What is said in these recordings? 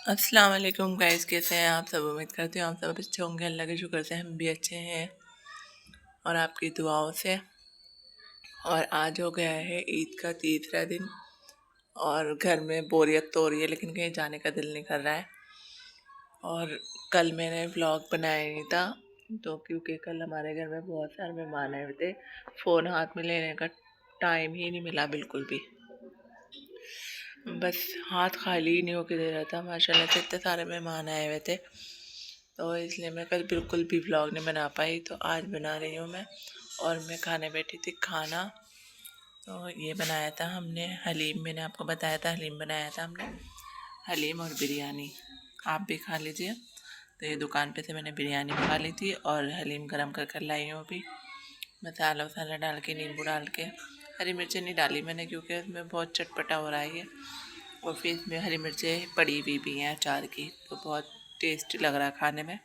अस्सलाम वालेकुम गाइस, कैसे हैं आप सब। उम्मीद करती हूँ आप सब अच्छे होंगे। अल्लाह के शुक्र से हम भी अच्छे हैं और आपकी दुआओं से। और आज हो गया है ईद का तीसरा दिन और घर में बोरियत तो हो रही है, लेकिन कहीं जाने का दिल नहीं कर रहा है। और कल मैंने व्लॉग बनाया नहीं था तो क्योंकि कल हमारे घर में बहुत सारे मेहमान आए हुए थे। फ़ोन हाथ में लेने का टाइम ही नहीं मिला बिल्कुल भी। बस हाथ खाली ही नहीं होके दे रहा था। माशाल्लाह से इतने सारे मेहमान आए हुए थे तो इसलिए मैं कल बिल्कुल भी व्लॉग नहीं बना पाई। तो आज बना रही हूँ मैं। और मैं खाने बैठी थी खाना। तो ये बनाया था हमने हलीम। मैंने आपको बताया था हलीम बनाया था हमने, हलीम और बिरयानी। आप भी खा लीजिए। तो ये दुकान पे से मैंने बिरयानी मंगा ली थी और हलीम गरम कर कर लाई हूँ अभी। मसाला वसाला डाल के, नींबू डाल के। हरी मिर्चें नहीं डाली मैंने क्योंकि उसमें बहुत चटपटा हो रहा है ये। और फिर इसमें हरी मिर्चें पड़ी हुई भी हैं अचार की, तो बहुत टेस्टी लग रहा है खाने में।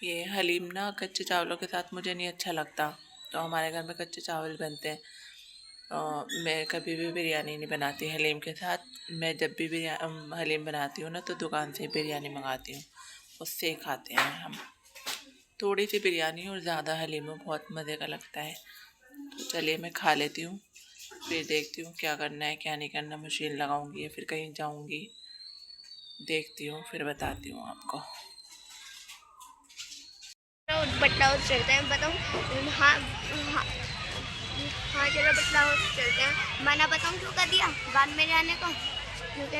ये हलीम ना कच्चे चावलों के साथ मुझे नहीं अच्छा लगता, तो हमारे घर में कच्चे चावल बनते हैं। मैं कभी भी बिरयानी नहीं बनाती हलीम के साथ। मैं जब भी हलीम बनाती हूँ ना तो दुकान से बिरयानी मंगाती हूँ, उससे ही खाते हैं हम। थोड़ी सी बिरयानी और ज़्यादा हलीम में बहुत मज़े का लगता है। तो चलिए मैं खा लेती हूँ, फिर देखती हूँ क्या करना है क्या नहीं करना। मशीन लगाऊंगी या फिर कहीं जाऊंगी, देखती हूँ फिर बताती हूँ आपको। बटला हाउस चलते हैं, बताऊँ। हाँ हाँ हाँ, चलो बटला हाउस चलते हैं। मना बताऊँ क्यों कर दिया बाद में जाने को, क्योंकि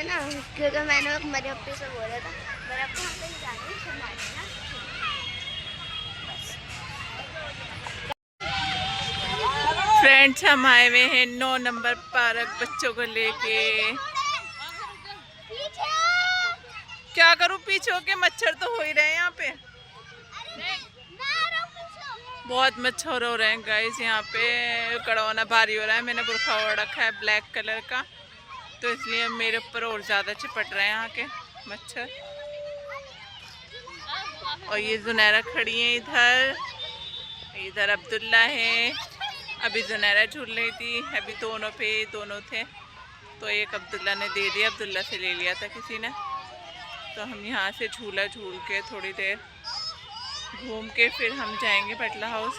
मैंने मेरे अपने से बोला था मेरे अपने हम कहीं जा रहे हैं संभालना। फ्रेंड्स, हम आए हुए हैं 9 नंबर पार्क बच्चों को लेके। क्या करूँ पीछे होके, मच्छर तो हो ही रहे हैं यहाँ पे। बहुत मच्छर हो रहे हैं गाइस यहाँ पे। कड़वाना भारी हो रहा है। मैंने बुरखा ओढ़ रखा है ब्लैक कलर का, तो इसलिए मेरे ऊपर और ज़्यादा चिपट रहे हैं यहाँ के मच्छर। और ये जुनैरा खड़ी है इधर, इधर अब्दुल्ला है। अभी जुनैरा झूल रही थी, अभी दोनों थे तो एक अब्दुल्ला ने दे दिया, अब्दुल्ला से ले लिया था किसी ने। तो हम यहाँ से झूला झूल के थोड़ी देर घूम के फिर हम जाएंगे बटला हाउस।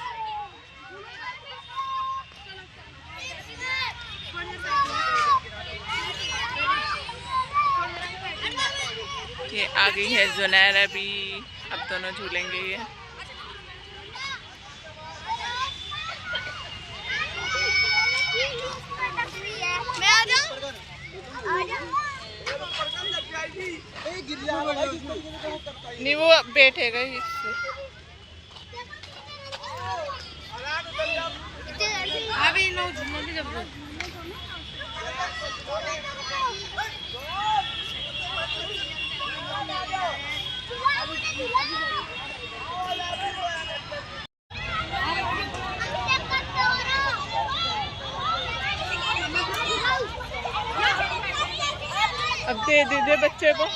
ये आ गई है जुनैरा भी, अब दोनों झूलेंगे ये। नहीं वो बैठेगा इससे। अब दे दीजिए बच्चे को।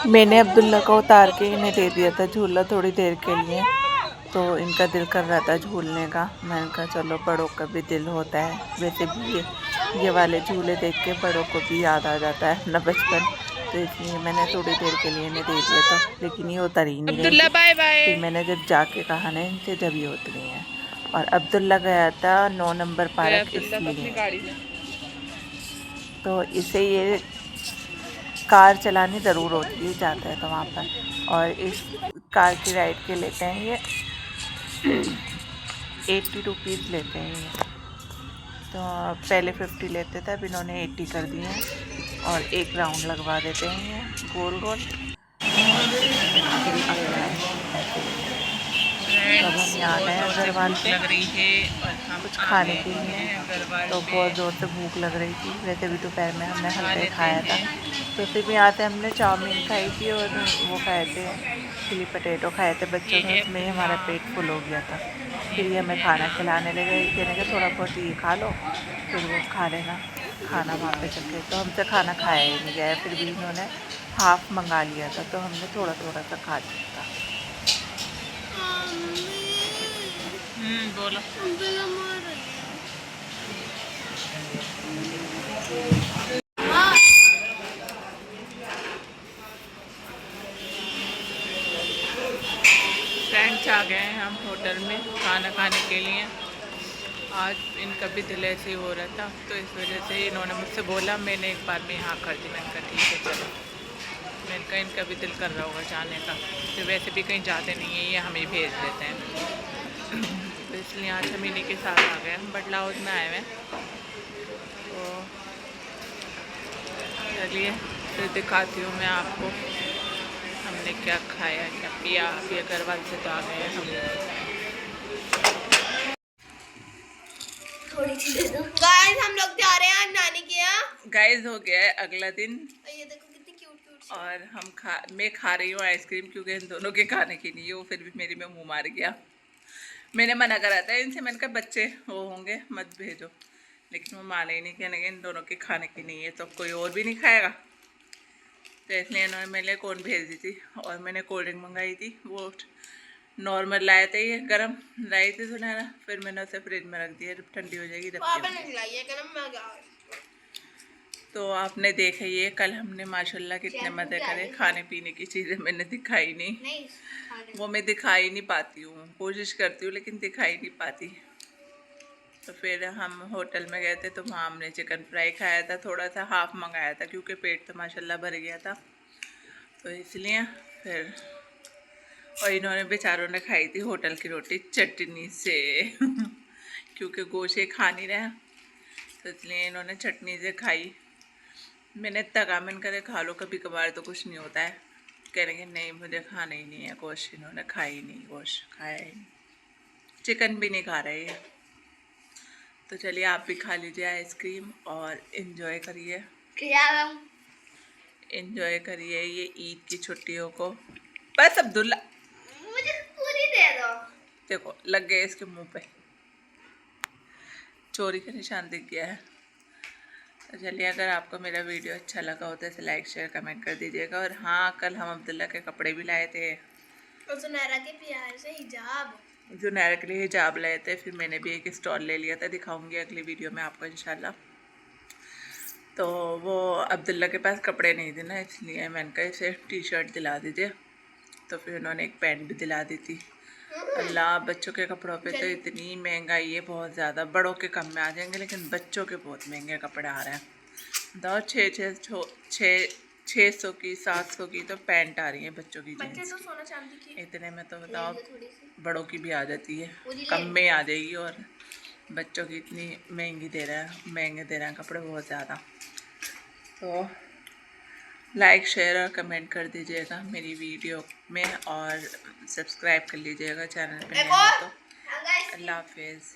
मैंने अब्दुल्ला को उतार के इन्हें दे दिया था झूला थोड़ी देर के लिए, तो इनका दिल कर रहा था झूलने का। मैंने कहा चलो बड़ों का भी दिल होता है। वैसे भी ये वाले झूले देख के बड़ों को भी याद आ जाता है अपना बचपन, तो इसलिए मैंने थोड़ी देर के लिए इन्हें दे दिया था। लेकिन ये उतर ही नहीं रही अब्दुल्ला थी। Bye bye. फिर मैंने जब जाके कहा ना इनसे, जब ये उतरी हैं। और अब्दुल्ला गया था 9 नंबर गया पार्क अब्दुल्ला तो अपनी इसलिए, गाड़ी में। तो इसे ये कार चलानी ज़रूर होती है, जाता है तो वहाँ पर। और इस कार की राइड के लेते हैं ये 80 रुपीज़ लेते हैं ये। तो पहले 50 लेते थे, अब इन्होंने 80 कर दिए हैं। और एक राउंड लगवा देते हैं ये गोल गोल, और फिर दिल अगला है। तो अब हम यहाँ गए अग्रवाल पे लग रही है और हम कुछ आ खाने गए के लिए। हैं अग्रवाल तो पे। बहुत ज़ोर से भूख लग रही थी। वैसे भी दोपहर में हमने खा हल्का ही लेते खाया था। हैं। तो फिर भी यहाँ से हमने चाउमीन खाई थी और वो खाए थे, चिली पटेटो खाए थे बच्चों ये के, है उसमें ही अब्दुल्ला, हमारा पेट फुल हो गया था। ये फिर ये हमें है खाना खिलाने हलीम। लगे, कहने के थोड़ा बहुत ये खा लो, फिर वो खा लेना खाना वहाँ पे चल के। तो हमसे खाना खाया ही नहीं गया, फिर भी इन्होंने हाफ़ मंगा लिया था, तो हमने थोड़ा थोड़ा सा खा लिया था। बोलो। गए हैं हम होटल में खाना खाने के लिए। आज इनका भी दिल ऐसे ही हो रहा था, तो इस वजह से इन्होंने मुझसे बोला, मैंने एक बार में यहाँ कर दी। मैंने कहा ठीक है चलो। मैंने कहा इनका भी दिल कर रहा होगा जाने का, तो वैसे भी कहीं जाते नहीं हैं, ये हमें भेज देते हैं। तो इसलिए आज हम इन्हीं के साथ आ गए हैं, बटला हाउस में आए हुए हैं। तो चलिए फिर दिखाती हूँ मैं आपको हमने क्या खाया क्या पिया। अभी अग्रवाल से तो आ गए हैं हम। गाइस हम लोग जा रहे हैं नानी के यहाँ। गाइस हो गया है अगला दिन ये देखो कितनी क्यूट और मैं खा रही हूँ आइसक्रीम, क्योंकि इन दोनों के खाने की नहीं है। वो फिर भी मेरी में मुँह मार गया। मैंने मना करा था इनसे, मैंने कहा बच्चे वो होंगे मत भेजो, लेकिन वो माने ही नहीं, कहने लगे इन दोनों के खाने की नहीं है तो कोई और भी नहीं खाएगा। तो इसलिए इन्होंने मेरे लिए कौन भेज दी थी। और मैंने कोल्ड ड्रिंक मंगाई थी, वो नॉर्मल लाए थे, ये गर्म लाई थी सुनहरा। फिर मैंने उसे फ्रिज में रख दिया, जब ठंडी हो जाएगी तो आपने देखा ये कल हमने माशाल्लाह कितने मज़े करे। खाने पीने की चीज़ें मैंने दिखाई नहीं, वो मैं दिखाई नहीं पाती हूँ, कोशिश करती हूँ लेकिन दिखाई नहीं पाती। तो फिर हम होटल में गए थे, तो वहाँ हमने चिकन फ्राई खाया था, थोड़ा सा हाफ़ मंगाया था क्योंकि पेट तो माशाल्लाह भर गया था, तो इसलिए फिर। और इन्होंने बेचारों ने खाई थी होटल की रोटी चटनी से क्योंकि गोशे खा नहीं रहे, तो इसलिए इन्होंने चटनी से खाई। मैंने तगामन करे खा लो, कभी कभार तो कुछ नहीं होता है। कह रहे नहीं मुझे खाना ही नहीं है गोश्त। इन्होंने खाई ही नहीं, गोश्त खाया ही नहीं, चिकन भी नहीं खा रहे हैं। तो चलिए आप भी खा लीजिए आइसक्रीम और इन्जॉय करिए, इन्जॉय करिए ये ईद की छुट्टियों को। बस अब्दुल्ला मुझे पूरी दे दो। देखो लग गए इसके मुंह पे, चोरी का निशान दिख गया है। तो चलिए अगर आपको मेरा वीडियो अच्छा लगा हो तो इसे लाइक शेयर कमेंट कर दीजिएगा। और हाँ, कल हम अब्दुल्ला के कपड़े भी लाए थे और जुनैरा के प्यार से हिजाब, जुनैरा के लिए हिजाब लाए थे। फिर मैंने भी एक स्टॉल ले लिया था, दिखाऊंगी अगली वीडियो में आपको इंशाल्लाह। तो वो अब्दुल्ला के पास कपड़े नहीं थे ना, इसलिए मैंने कहा इसे टी शर्ट दिला दीजिए। तो फिर उन्होंने एक पैंट भी दिला दी थी। अल्लाह, बच्चों के कपड़ों पे तो इतनी महंगाई है, बहुत ज़्यादा। बड़ों के कम में आ जाएंगे, लेकिन बच्चों के बहुत महंगे कपड़े आ रहे हैं। बताओ 600 की 700 की तो पैंट आ रही है बच्चों की जीन्स। तो सोना चांदी की इतने में तो बताओ बड़ों की भी आ जाती है, कम में आ जाएगी। और बच्चों की इतनी महंगे दे रहे हैं कपड़े, बहुत ज़्यादा। तो लाइक शेयर और कमेंट कर दीजिएगा मेरी वीडियो में, और सब्सक्राइब कर लीजिएगा चैनल पे नए हो तो। अल्लाह हाफिज़।